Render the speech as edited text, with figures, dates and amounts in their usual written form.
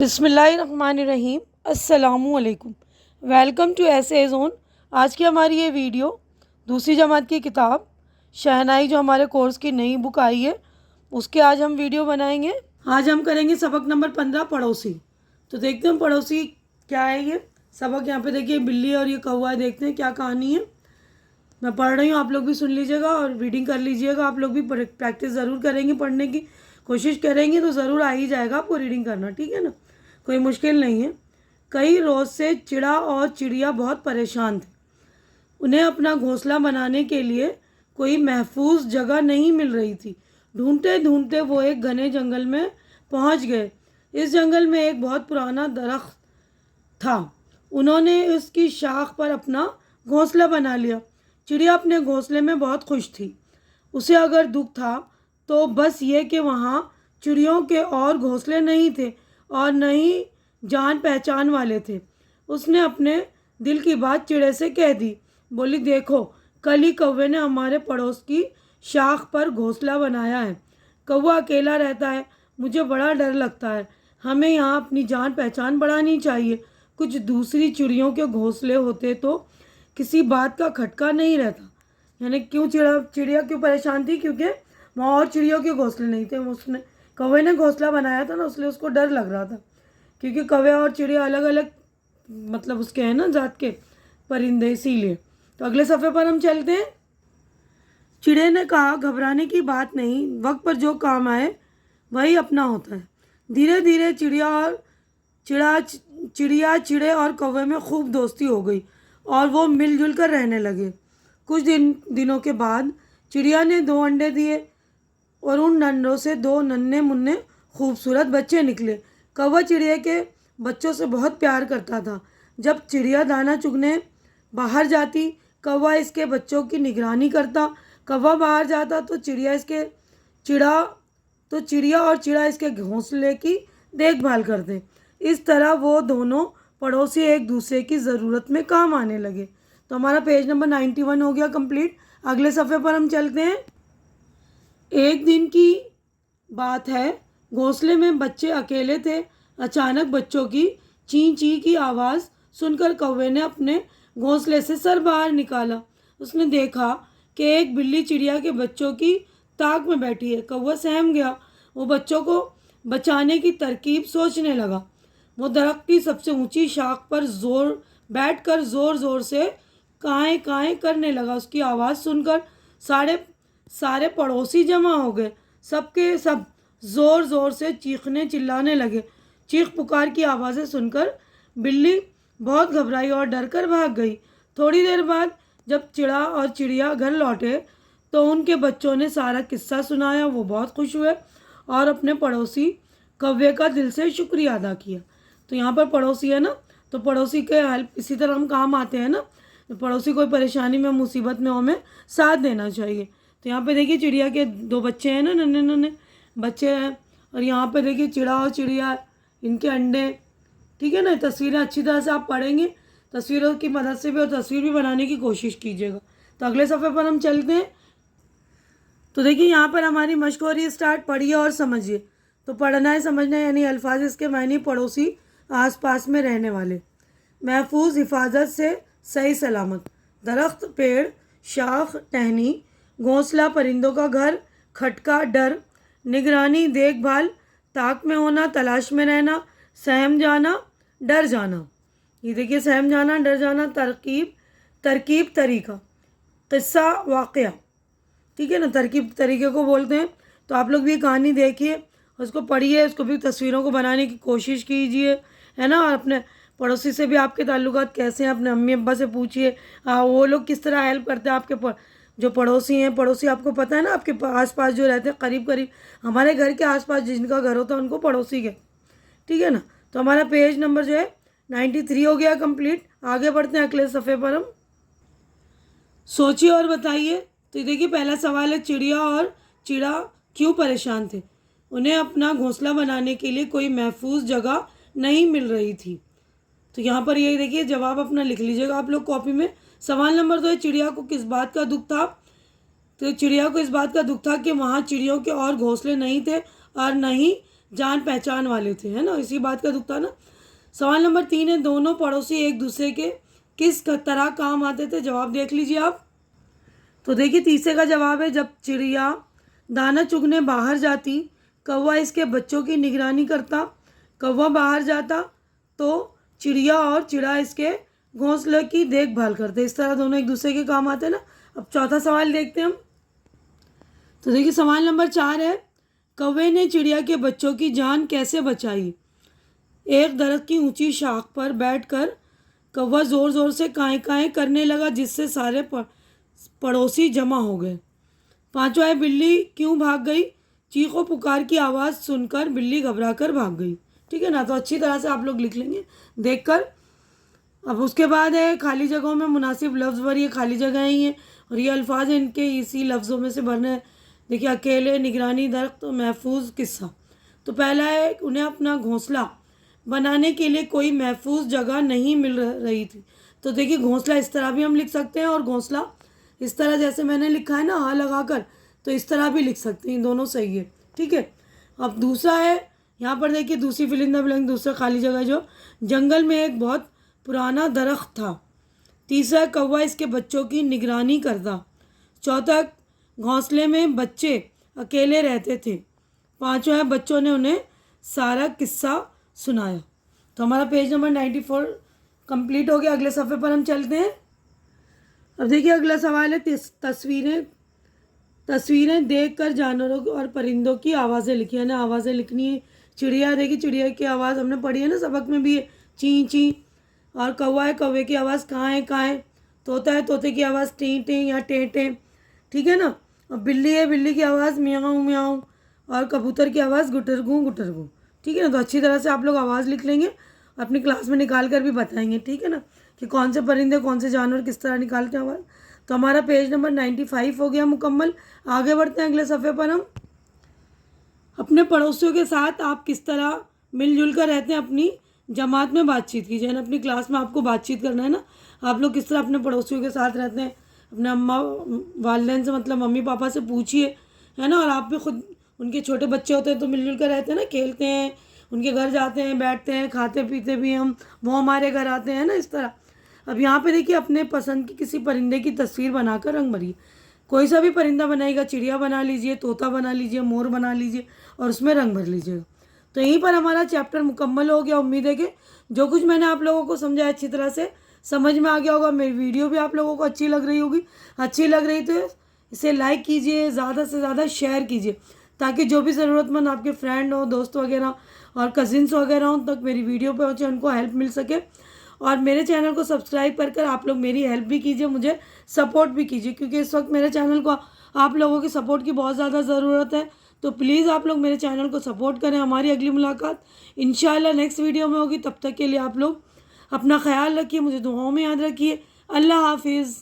बिस्मिल्लाहिर्रहमानिर्रहीम। अस्सलामुअलैकुम। Welcome to ऐसे जोन। आज की हमारी ये वीडियो दूसरी जमात की किताब शहनाई जो हमारे कोर्स की नई बुक आई है उसके आज हम वीडियो बनाएंगे। आज हम करेंगे सबक नंबर 15 पड़ोसी। तो देखते हैं पड़ोसी क्या है ये सबक। यहाँ पे देखिए बिल्ली और ये कौवा, देखते हैं क्या कहानी है। मैं पढ़ रही हूँ, आप लोग भी सुन लीजिएगा और रीडिंग कर लीजिएगा। आप लोग भी प्रैक्टिस ज़रूर करेंगे, पढ़ने की कोशिश करेंगे तो ज़रूर आ ही जाएगा आपको रीडिंग करना, ठीक है ना। कोई मुश्किल नहीं है। कई रोज़ से चिड़ा और चिड़िया बहुत परेशान थे। उन्हें अपना घोंसला बनाने के लिए कोई महफूज जगह नहीं मिल रही थी। ढूंढते ढूंढते वो एक घने जंगल में पहुंच गए। इस जंगल में एक बहुत पुराना दरख्त था। उन्होंने उसकी शाख पर अपना घोंसला बना लिया। चिड़िया अपने घोंसले में बहुत खुश थी। उसे अगर दुख था तो बस ये कि वहाँ चिड़ियों के और घोंसले नहीं थे और न ही जान पहचान वाले थे। उसने अपने दिल की बात चिड़े से कह दी। बोली, देखो, कल ही कौवे ने हमारे पड़ोस की शाख पर घोंसला बनाया है। कौवा अकेला रहता है, मुझे बड़ा डर लगता है। हमें यहाँ अपनी जान पहचान बढ़ानी चाहिए। कुछ दूसरी चिड़ियों के घोंसले होते तो किसी बात का खटका नहीं रहता। यानी क्यों चिड़िया क्यों परेशान थी? क्योंकि वहाँ और चिड़ियों के घोंसले नहीं थे। उसने कौवे ने घोंसला बनाया था ना, इसलिए उसको डर लग रहा था। क्योंकि कौवे और चिड़िया अलग अलग मतलब उसके हैं ना जात के परिंदे, इसीलिए। तो अगले सफ़े पर हम चलते हैं। चिड़े ने कहा, घबराने की बात नहीं, वक्त पर जो काम आए वही अपना होता है। धीरे धीरे चिड़े और कौवे में खूब दोस्ती हो गई और वो मिलजुल कर रहने लगे। कुछ दिनों के बाद चिड़िया ने 2 अंडे दिए और उन अंडों से 2 नन्हे मुन्ने खूबसूरत बच्चे निकले। कौवा चिड़िया के बच्चों से बहुत प्यार करता था। जब चिड़िया दाना चुगने बाहर जाती, कौवा इसके बच्चों की निगरानी करता। कौवा बाहर जाता तो चिड़िया और चिड़ा इसके घोंसले की देखभाल करते। इस तरह वो दोनों पड़ोसी एक दूसरे की ज़रूरत में काम आने लगे। तो हमारा पेज नंबर 91 हो गया कंप्लीट। अगले सफ़े पर हम चलते हैं। एक दिन की बात है, घोंसले में बच्चे अकेले थे। अचानक बच्चों की ची ची की आवाज़ सुनकर कौवे ने अपने घोंसले से सर बाहर निकाला। उसने देखा कि एक बिल्ली चिड़िया के बच्चों की ताक में बैठी है। कौवा सहम गया। वो बच्चों को बचाने की तरकीब सोचने लगा। वो दरख्त की सबसे ऊंची शाख पर बैठकर जोर जोर से काएं काएं करने लगा। उसकी आवाज़ सुनकर सारे पड़ोसी जमा हो गए। सबके सब जोर जोर से चीखने चिल्लाने लगे। चीख पुकार की आवाज़ें सुनकर बिल्ली बहुत घबराई और डर कर भाग गई। थोड़ी देर बाद जब चिड़ा और चिड़िया घर लौटे तो उनके बच्चों ने सारा किस्सा सुनाया। वो बहुत खुश हुए और अपने पड़ोसी कौवे का दिल से शुक्रिया अदा किया। तो यहाँ पर पड़ोसी है ना, तो पड़ोसी के हेल्प इसी तरह हम काम आते हैं ना। पड़ोसी कोई परेशानी में, मुसीबत में हमें साथ देना चाहिए। तो यहाँ पे देखिए चिड़िया के 2 बच्चे हैं ना, नन्हे नन्हे बच्चे हैं। और यहाँ पे देखिए चिड़ा और चिड़िया, इनके अंडे, ठीक है ना। तस्वीरें अच्छी तरह से आप पढ़ेंगे, तस्वीरों की मदद से भी, और तस्वीर भी बनाने की कोशिश कीजिएगा। तो अगले सफ़े पर हम चलते हैं। तो देखिए यहाँ पर हमारी मशक हो रही है स्टार्ट। पढ़िए और समझिए। तो पढ़ना है, समझना है, यानी अल्फाज इसके मायने पड़ोसी, आसपास में रहने वाले। महफूज, हिफाजत से, सही सलामत। दरख्त, पेड़, शाख, टहनी। घोंसला, परिंदों का घर। खटका, डर। निगरानी, देखभाल। ताक में होना, तलाश में रहना। सहम जाना, डर जाना। ये देखिए, सहम जाना, डर जाना। तरकीब, तरीका। किस्सा, वाक़या, ठीक है ना। तरकीब तरीके को बोलते हैं। तो आप लोग भी कहानी देखिए, उसको पढ़िए, उसको भी तस्वीरों को बनाने की कोशिश कीजिए, है ना। और अपने पड़ोसी से भी आपके ताल्लुकात कैसे हैं, अपने अम्मी अब्बा से पूछिए वो लोग किस तरह हेल्प करते हैं आपके जो पड़ोसी हैं। पड़ोसी आपको पता है ना, आपके आसपास जो रहते हैं, करीब करीब हमारे घर के आसपास जिनका घर होता है उनको पड़ोसी के, ठीक है ना। तो हमारा पेज नंबर जो है 93 हो गया कंप्लीट। आगे बढ़ते हैं अगले सफ़े पर हम। सोचिए और बताइए। तो देखिए पहला सवाल है, चिड़िया और चिड़ा क्यों परेशान थे? उन्हें अपना घोंसला बनाने के लिए कोई महफूज जगह नहीं मिल रही थी। तो यहाँ पर ये देखिए जवाब अपना लिख लीजिएगा आप लोग कॉपी में। सवाल नंबर 2 है, चिड़िया को किस बात का दुख था? तो चिड़िया को इस बात का दुख था कि वहाँ चिड़ियों के और घोंसले नहीं थे और न ही जान पहचान वाले थे, है ना, इसी बात का दुख था ना। सवाल नंबर 3 है, दोनों पड़ोसी एक दूसरे के किस तरह काम आते थे? जवाब देख लीजिए आप। तो देखिए तीसरे का जवाब है, जब चिड़िया दाना चुगने बाहर जाती, कौवा इसके बच्चों की निगरानी करता। कौवा बाहर जाता तो चिड़िया और चिड़ा इसके घोंसले की देखभाल करते। इस तरह दोनों एक दूसरे के काम आते हैं ना। अब चौथा सवाल देखते हैं हम। तो देखिए सवाल नंबर 4 है, कौवे ने चिड़िया के बच्चों की जान कैसे बचाई? एक दरख्त की ऊंची शाख पर बैठकर कौवा ज़ोर ज़ोर से काएँ काएँ करने लगा, जिससे सारे पड़ोसी जमा हो गए। पांचवा है, बिल्ली क्यों भाग गई? चीखों पुकार की आवाज़ सुनकर बिल्ली घबरा कर भाग गई। ठीक है ना, तो अच्छी तरह से आप लोग लिख लेंगे देखकर। अब उसके बाद है, खाली जगहों में मुनासिब लफ्ज़ भर। ये खाली जगह ही हैं और ये अल्फाज हैं, इनके इसी लफ्ज़ों में से भरने हैं। देखिए अकेले, निगरानी, दरख्त, महफूज, किस्सा। तो पहला है, उन्हें अपना घोंसला बनाने के लिए कोई महफूज जगह नहीं मिल रही थी। तो देखिए घोंसला इस तरह भी हम लिख सकते हैं और घोंसला इस तरह जैसे मैंने लिखा है ना हाँ लगाकर, तो इस तरह भी लिख सकते हैं, दोनों सही है। ठीक है। अब दूसरा है, यहाँ पर देखिए दूसरी फिल इन द ब्लैंक, दूसरा खाली जगह जो, जंगल में एक बहुत पुराना दरख्त था। तीसरा, कौवा इसके बच्चों की निगरानी करता। चौथा, घोंसले में बच्चे अकेले रहते थे। पांचवा है, बच्चों ने उन्हें सारा किस्सा सुनाया। तो हमारा पेज नंबर 94 कंप्लीट हो गया। अगले सफ़े पर हम चलते हैं। अब देखिए अगला सवाल है, तस्वीरें देखकर जानवरों और परिंदों की आवाज़ें लिखी है ना। आवाज़ें लिखनी है। चिड़िया, देखिए चिड़िया की आवाज़ हमने पढ़ी है ना सबक में भी है, ची ची। और कौवा है, कौवे की आवाज़ काएँ काएँ। तोता है, तोते की आवाज़ टें टें या टें टें। ठीक है ना। और बिल्ली है, बिल्ली की आवाज़ म्याऊं म्याऊं। और कबूतर की आवाज़ गुटरगू गुटरगू। ठीक है ना। तो अच्छी तरह से आप लोग आवाज़ लिख लेंगे, अपनी क्लास में निकाल कर भी बताएंगे। ठीक है ना, कि कौन से परिंदे कौन से जानवर किस तरह निकालते हैं आवाज़। तो हमारा पेज नंबर 95 हो गया मुकम्मल। आगे बढ़ते हैं अगले सफ़े पर हम। अपने पड़ोसियों के साथ आप किस तरह मिलजुल कर रहते हैं? अपनी जमात में बातचीत कीजिए ना। अपनी क्लास में आपको बातचीत करना है ना, आप लोग किस तरह अपने पड़ोसियों के साथ रहते हैं? अपने अम्मा वालिदैन से, मतलब मम्मी पापा से पूछिए, है ना। और आप भी खुद, उनके छोटे बच्चे होते हैं तो मिलजुल कर रहते हैं ना, खेलते हैं, उनके घर जाते हैं, बैठते हैं, खाते पीते भी हम, वो हमारे घर आते हैं ना, इस तरह। अब यहाँ पे देखिए अपने पसंद की किसी परिंदे की तस्वीर बनाकर रंग भरिए। कोई सा भी परिंदा बनाइएगा, चिड़िया बना लीजिए, तोता बना लीजिए, मोर बना लीजिए और उसमें रंग भर लीजिएगा। तो यहीं पर हमारा चैप्टर मुकम्मल हो गया। उम्मीद है कि जो कुछ मैंने आप लोगों को समझाया अच्छी तरह से समझ में आ गया होगा। मेरी वीडियो भी आप लोगों को अच्छी लग रही होगी। अच्छी लग रही तो इसे लाइक कीजिए, ज़्यादा से ज़्यादा शेयर कीजिए, ताकि जो भी ज़रूरतमंद आपके फ्रेंड हो, दोस्त वगैरह और कज़िन्स वगैरह हों तक मेरी वीडियो पहुँचे, उनको हेल्प मिल सके। और मेरे चैनल को सब्सक्राइब कर आप लोग मेरी हेल्प भी कीजिए, मुझे सपोर्ट भी कीजिए, क्योंकि इस वक्त मेरे चैनल को आप लोगों की सपोर्ट की बहुत ज़्यादा ज़रूरत है। तो प्लीज़ आप लोग मेरे चैनल को सपोर्ट करें। हमारी अगली मुलाकात इंशाल्लाह नेक्स्ट वीडियो में होगी। तब तक के लिए आप लोग अपना ख्याल रखिए, मुझे दुआओं में याद रखिए। अल्लाह हाफिज़।